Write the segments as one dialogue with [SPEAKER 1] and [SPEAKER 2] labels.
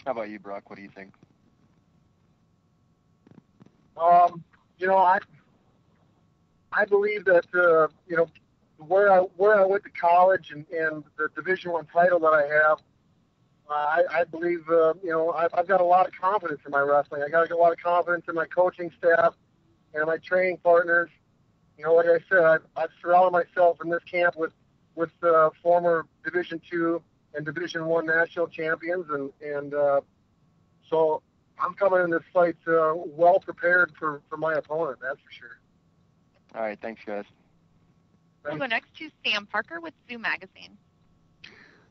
[SPEAKER 1] How about you, Brock? What do you think?
[SPEAKER 2] Um, you know, I believe that where I went to college and the Division I title that I have, I believe I've got a lot of confidence in my wrestling. I got a lot of confidence in my coaching staff and my training partners. Like I said, I've surrounded myself in this camp with former Division II and Division I national champions, and so I'm coming in this fight well prepared for my opponent. That's for sure.
[SPEAKER 1] All right, thanks, guys.
[SPEAKER 3] We'll go next to Sam Parker with Zoo Magazine.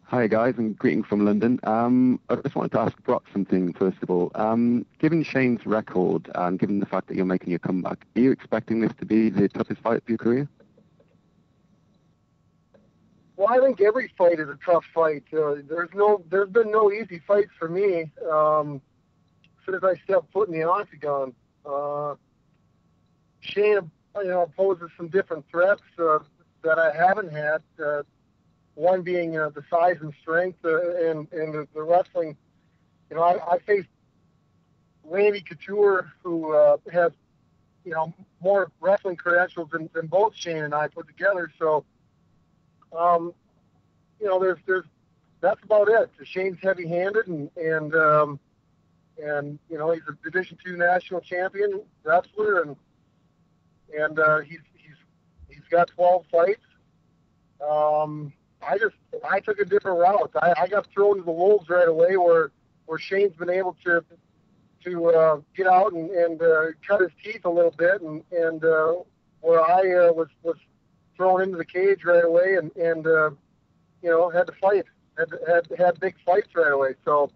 [SPEAKER 4] Hi guys, and greetings from London. I just wanted to ask Brock something first of all. Given Shane's record and given the fact that you're making your comeback, are you expecting this to be the toughest fight of your career?
[SPEAKER 2] Well, I think every fight is a tough fight. There's been no easy fights for me since I stepped foot in the octagon. Shane, poses some different threats that I haven't had. One being the size and strength, and the wrestling. I faced Randy Couture, who has more wrestling credentials than both Shane and I put together. So, there's that's about it. Shane's heavy-handed, and he's a Division II national champion wrestler, and he's got 12 fights. I took a different route. I got thrown to the wolves right away, where Shane's been able to get out and cut his teeth a little bit, and where I was thrown into the cage right away, and had to fight, had big fights right away. So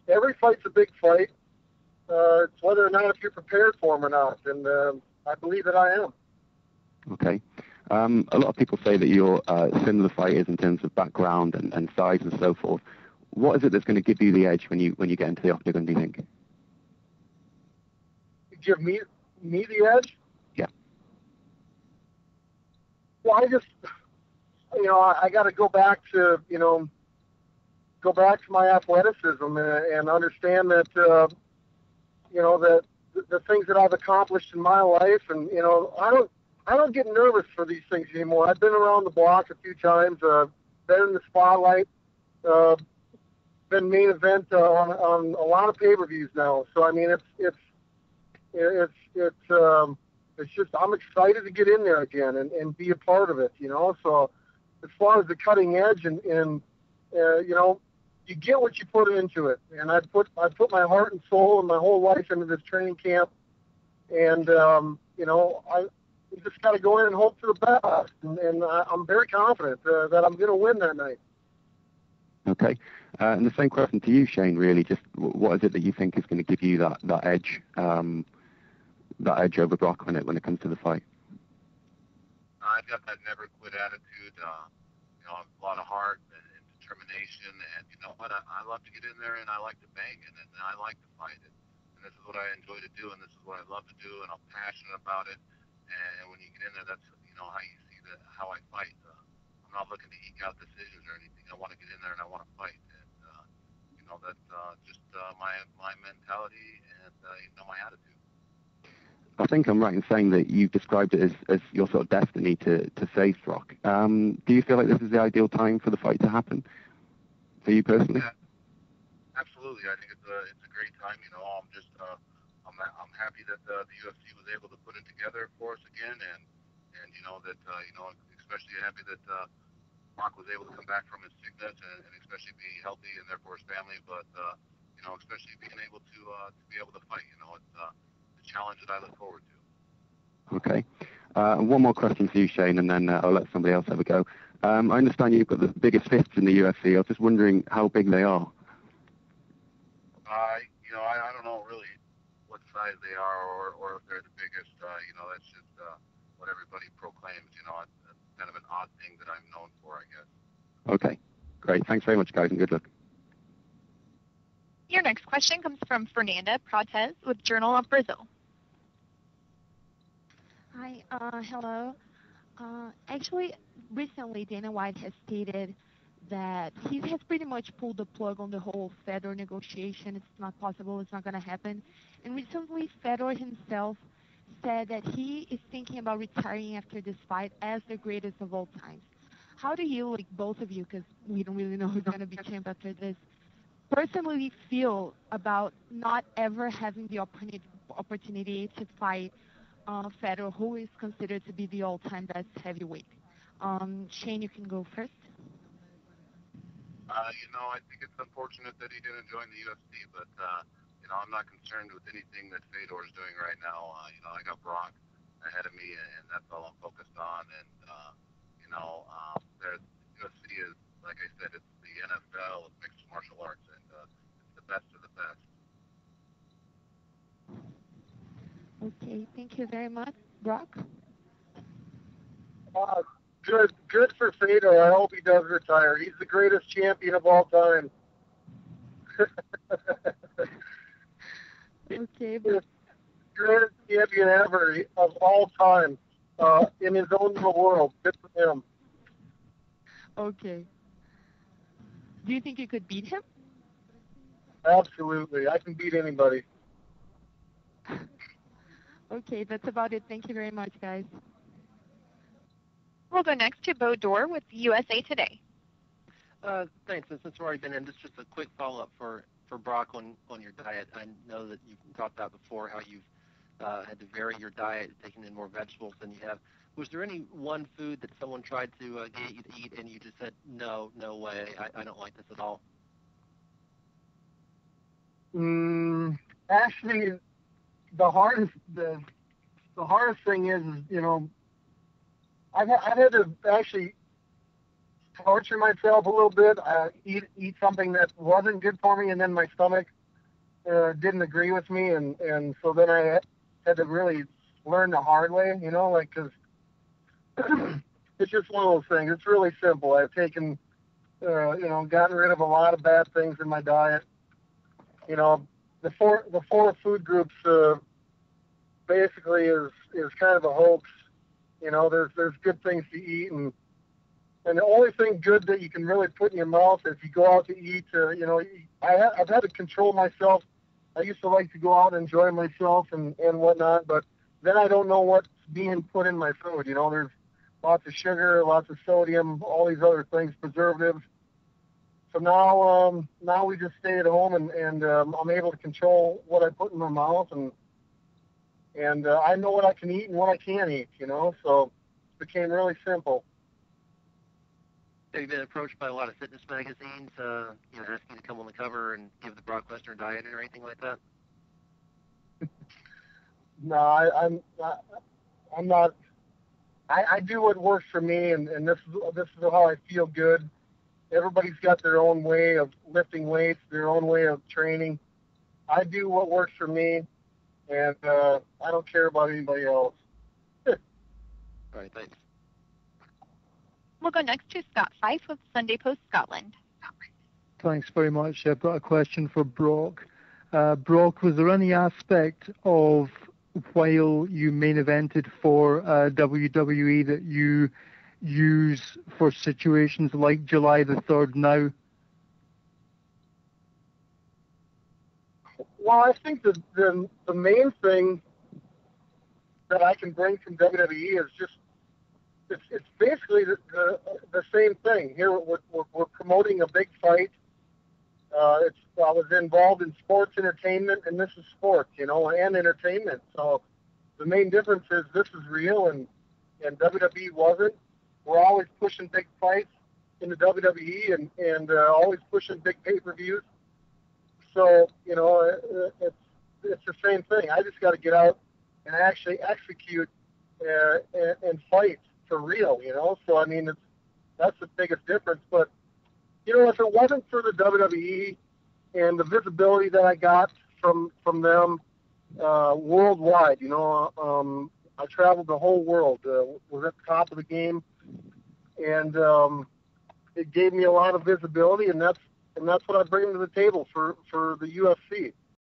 [SPEAKER 2] every fight's a big fight. It's whether or not if you're prepared for them or not, and I believe that I am.
[SPEAKER 4] Okay. A lot of people say that you're similar fighters in terms of background and size and so forth. What is it that's going to give you the edge when you get into the octagon, do you think?
[SPEAKER 2] Give me the edge?
[SPEAKER 4] Yeah.
[SPEAKER 2] Well, I got to go back to my athleticism and understand that that the things that I've accomplished in my life, and I don't get nervous for these things anymore. I've been around the block a few times, been in the spotlight, been main event on a lot of pay-per-views now. So I mean, it's just I'm excited to get in there again and be a part of it. So as far as the cutting edge and you get what you put into it, and I put my heart and soul and my whole life into this training camp, and you just got to go in and hope for the best, and I'm very confident that I'm going to win that night.
[SPEAKER 4] Okay. And the same question to you, Shane, really, just what is it that you think is going to give you that edge over Brock when it comes to the fight?
[SPEAKER 5] I've got that never quit attitude, a lot of heart and determination, and you know what, I love to get in there, and I like to bang, and I like to fight it, and this is what I enjoy to do, and this is what I love to do, and I'm passionate about it. And when you get in there, that's how you see how I fight. I'm not looking to eke out decisions or anything. I want to get in there and I want to fight. And that's just my mentality and my attitude.
[SPEAKER 4] I think I'm right in saying that you've described it as your sort of destiny to face Brock. Do you feel like this is the ideal time for the fight to happen for you personally?
[SPEAKER 5] Yeah, absolutely. I think it's a great time. I'm just I'm happy that the UFC was able to put it together for us again, and that especially happy that Brock was able to come back from his sickness and especially be healthy and therefore his family, but especially being able to be able to fight. It's a challenge that I look forward to.
[SPEAKER 4] Okay. One more question for you, Shane, and then I'll let somebody else have a go. I understand you've got the biggest fists in the UFC. I was just wondering how big they are.
[SPEAKER 5] I don't know really what size they are or if they're the biggest. That's just what everybody proclaims. It's kind of an odd thing that I'm known for, I guess.
[SPEAKER 4] Okay. Great. Thanks very much, guys, and good luck.
[SPEAKER 3] Your next question comes from Fernanda Prates with Journal of Brazil.
[SPEAKER 6] Hi, hello. Actually, recently Dana White has stated that he has pretty much pulled the plug on the whole Fedor negotiation. It's not possible. It's not going to happen. And recently, Fedor himself said that he is thinking about retiring after this fight as the greatest of all times. How do you, like both of you, because we don't really know who's going to be champ after this, personally feel about not ever having the opportunity to fight Fedor, who is considered to be the all-time best heavyweight? Shane, you can go first.
[SPEAKER 5] I think it's unfortunate that he didn't join the UFC, but I'm not concerned with anything that Fedor is doing right now. I got Brock ahead of me, and that's all I'm focused on. And the UFC is, like I said, it's the NFL of mixed martial arts, and it's the best of the best.
[SPEAKER 6] Okay, thank you very much. Brock?
[SPEAKER 2] Uh, good for Fedor. I hope he does retire. He's the greatest champion of all time.
[SPEAKER 6] Okay,
[SPEAKER 2] The greatest champion ever of all time in his own little world. Good for him.
[SPEAKER 6] okay. Do you think you could beat him?
[SPEAKER 2] Absolutely. I can beat anybody.
[SPEAKER 6] Okay, that's about it. Thank you very much, guys.
[SPEAKER 3] We'll go next to Bo Dorr with USA Today.
[SPEAKER 7] Thanks. And since we've already been in, just a quick follow-up for Brock on your diet. I know that you've talked about before how you've had to vary your diet, taking in more vegetables than you have. Was there any one food that someone tried to get you to eat and you just said, no way, I don't like this at all?
[SPEAKER 2] Actually, the hardest thing is I've had to actually torture myself a little bit. Eat something that wasn't good for me, and then my stomach didn't agree with me, and so then I had to really learn the hard way, because it's just one of those things. It's really simple. I've taken, gotten rid of a lot of bad things in my diet. The four food groups basically is kind of a hoax. There's good things to eat, and the only thing good that you can really put in your mouth is you go out to eat. I've had to control myself. I used to like to go out and enjoy myself and whatnot, but then I don't know what's being put in my food. There's lots of sugar, lots of sodium, all these other things, preservatives. So now we just stay at home, and I'm able to control what I put in my mouth, and I know what I can eat and what I can't eat. So it became really simple.
[SPEAKER 7] Have you been approached by a lot of fitness magazines, asking you to come on the cover and give the Brock Lesnar diet or anything like that?
[SPEAKER 2] No, I'm not. I do what works for me, and this is how I feel good. Everybody's got their own way of lifting weights, their own way of training. I do what works for me, and I don't care about anybody else.
[SPEAKER 7] All right, thanks.
[SPEAKER 3] We'll go next to Scott Fife with Sunday Post Scotland.
[SPEAKER 8] Thanks very much. I've got a question for Brock. Brock, was there any aspect of while you main evented for WWE that you use for situations like July the 3rd now?
[SPEAKER 2] Well, I think the main thing that I can bring from WWE is just it's basically the same thing. Here we're promoting a big fight. I was involved in sports entertainment, and this is sports, and entertainment. So the main difference is this is real, and WWE wasn't. We're always pushing big fights in the WWE, and always pushing big pay-per-views. So it's the same thing. I just got to get out and actually execute and fight for real. So I mean that's the biggest difference. But if it wasn't for the WWE and the visibility that I got from them worldwide, I traveled the whole world. Was at the top of the game, and it gave me a lot of visibility, and that's what I bring to the table for the UFC.